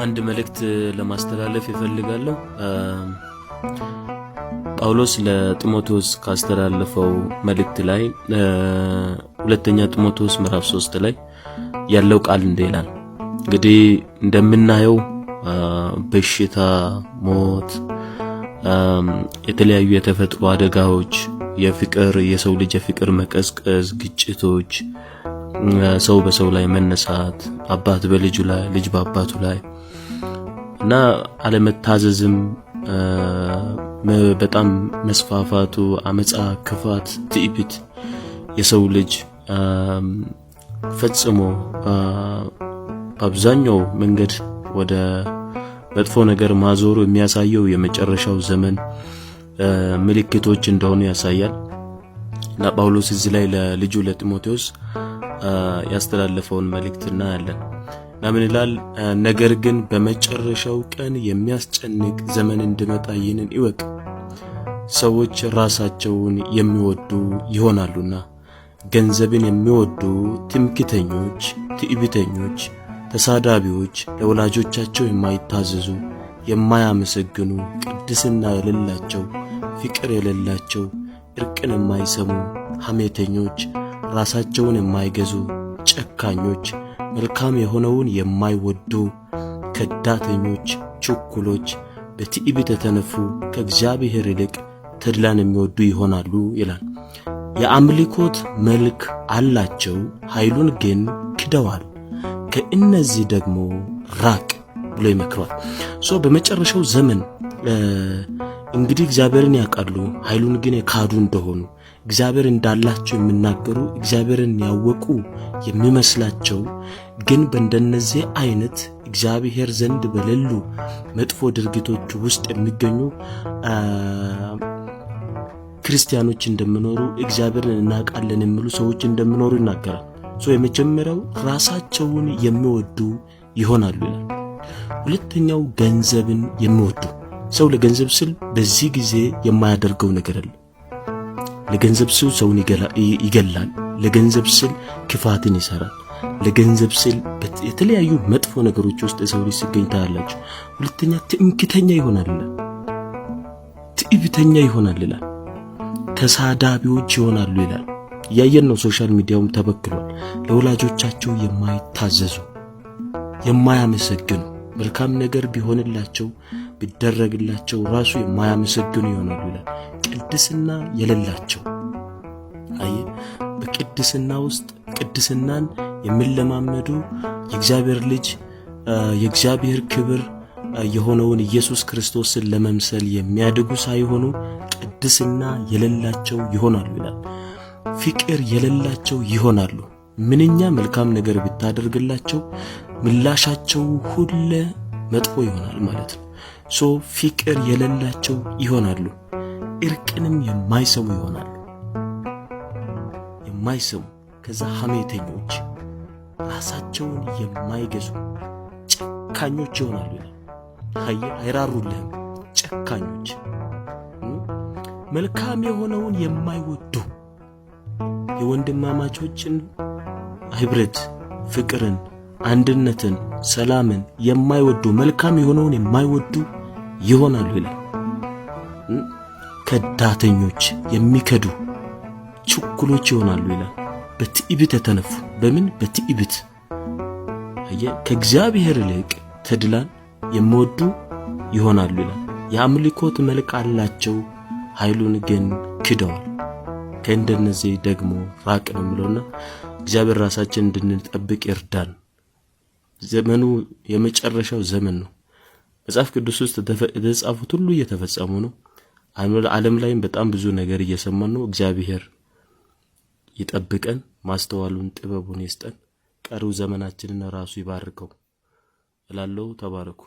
አንድ መልእክት ለማስተላለፍ ይፈልጋለሁ። ጳውሎስ ለጢሞቴዎስ ካስተላለፈው መልእክት ላይ ሁለተኛ ጢሞቴዎስ ምዕራፍ 3 ላይ ያለው ቃል እንዲህ ይላል። እንግዲህ እንደምናየው በሽታ፣ ሞት፣ የተለያዩ የተፈጥሮ አደጋዎች፣ የሰው ልጅ የፍቅር መቀዝቀዝ፣ ግጭቶች፣ ሰው በሰው ላይ መነሳት፣ አባት በልጁ ላይ፣ ልጅ በአባቱ ላይ እና አለመታዘዝም በጣም መስፋፋቱ፣ አመጻ፣ ክፋት፣ ትዕቢት የሰው ልጅ ፈጽሞ በአብዛኛው መንገድ ወደ መጥፎ ነገር ማዞሩ የሚያሳየው የመጨረሻው ዘመን ምልክቶች እንደሆኑ ያሳያል። እና ጳውሎስ እዚህ ላይ ለልጁ ለጢሞቴዎስ ያስተላለፈውን መልእክት እናያለን። ለምን ይላል? ነገር ግን በመጨረሻው ቀን የሚያስጨንቅ ዘመን እንዲመጣ ይህንን ይወቅ። ሰዎች ራሳቸውን የሚወዱ ይሆናሉና፣ ገንዘብን የሚወዱ፣ ትምክህተኞች፣ ትዕቢተኞች፣ ተሳዳቢዎች፣ ለወላጆቻቸው የማይታዘዙ፣ የማያመሰግኑ፣ ቅድስና የሌላቸው፣ ፍቅር የሌላቸው፣ እርቅን የማይሰሙ፣ ሐሜተኞች፣ ራሳቸውን የማይገዙ፣ ጨካኞች፣ መልካም የሆነውን የማይወዱ፣ ከዳተኞች፣ ችኩሎች፣ በትዕቢት የተነፉ፣ ከእግዚአብሔር ይልቅ ተድላን የሚወዱ ይሆናሉ ይላል። የአምልኮት መልክ አላቸው፣ ኃይሉን ግን ክደዋል። ከእነዚህ ደግሞ ራቅ ብሎ ይመክረዋል። በመጨረሻው ዘመን እንግዲህ እግዚአብሔርን ያውቃሉ፣ ኃይሉን ግን የካዱ እንደሆኑ፣ እግዚአብሔር እንዳላቸው የሚናገሩ፣ እግዚአብሔርን ያወቁ የሚመስላቸው ግን በእንደነዚህ አይነት እግዚአብሔር ዘንድ በሌሉ መጥፎ ድርጊቶች ውስጥ የሚገኙ ክርስቲያኖች እንደሚኖሩ፣ እግዚአብሔርን እናውቃለን የሚሉ ሰዎች እንደሚኖሩ ይናገራል። የመጀመሪያው ራሳቸውን የሚወዱ ይሆናሉ ይላል። ሁለተኛው ገንዘብን የሚወዱ። ሰው ለገንዘብ ስል በዚህ ጊዜ የማያደርገው ነገር አለ። ለገንዘብ ስል ሰውን ይገላል። ለገንዘብ ስል ክፋትን ይሰራል። ለገንዘብ ስል የተለያዩ መጥፎ ነገሮች ውስጥ ሰው ልጅ ሲገኝ ታያላችሁ። ሁለተኛ ትምክህተኛ ይሆናል ይላል። ትዕቢተኛ ይሆናል ይላል። ተሳዳቢዎች ይሆናሉ ይላል። ያየን ነው። ሶሻል ሚዲያውም ተበክሏል። ለወላጆቻቸው የማይታዘዙ፣ የማያመሰግኑ፣ መልካም ነገር ቢሆንላቸው ቢደረግላቸው ራሱ የማያመሰግኑ ይሆናሉ ይላል። ቅድስና የሌላቸው። በቅድስና ውስጥ ቅድስናን የሚለማመዱ የእግዚአብሔር ልጅ የእግዚአብሔር ክብር የሆነውን ኢየሱስ ክርስቶስን ለመምሰል የሚያድጉ ሳይሆኑ ቅድስና የሌላቸው ይሆናሉ ይላል። ፍቅር የሌላቸው ይሆናሉ። ምንኛ መልካም ነገር ብታደርግላቸው ምላሻቸው ሁሉ መጥፎ ይሆናል ማለት ነው። ፍቅር የሌላቸው ይሆናሉ። እርቅንም የማይሰሙ ይሆናሉ። የማይሰሙ። ከዛ ሐሜተኞች፣ ራሳቸውን የማይገዙ ጨካኞች ይሆናሉ ይላል። አይራሩልህም። ጨካኞች፣ መልካም የሆነውን የማይወዱ፣ የወንድማማቾችን ህብረት፣ ፍቅርን፣ አንድነትን፣ ሰላምን የማይወዱ፣ መልካም የሆነውን የማይወዱ ይሆናሉ ይላል። ከዳተኞች፣ የሚከዱ፣ ችኩሎች ይሆናሉ ይላል። በትዕቢት የተነፉ። በምን? በትዕቢት። ከእግዚአብሔር ይልቅ ተድላን የሚወዱ ይሆናሉ ይላል። የአምልኮት መልክ አላቸው፣ ኃይሉን ግን ክደዋል። ከእንደነዚህ ደግሞ ራቅ ነው የሚለውና እግዚአብሔር ራሳችን እንድንጠብቅ ይርዳን። ዘመኑ የመጨረሻው ዘመን ነው። መጽሐፍ ቅዱስ ውስጥ የተጻፉት ሁሉ እየተፈጸሙ ነው። ዓለም ላይም በጣም ብዙ ነገር እየሰማን ነው። እግዚአብሔር ይጠብቀን፣ ማስተዋሉን ጥበቡን ይስጠን። ቀሪው ዘመናችንን ራሱ ይባርከው እላለሁ። ተባረኩ።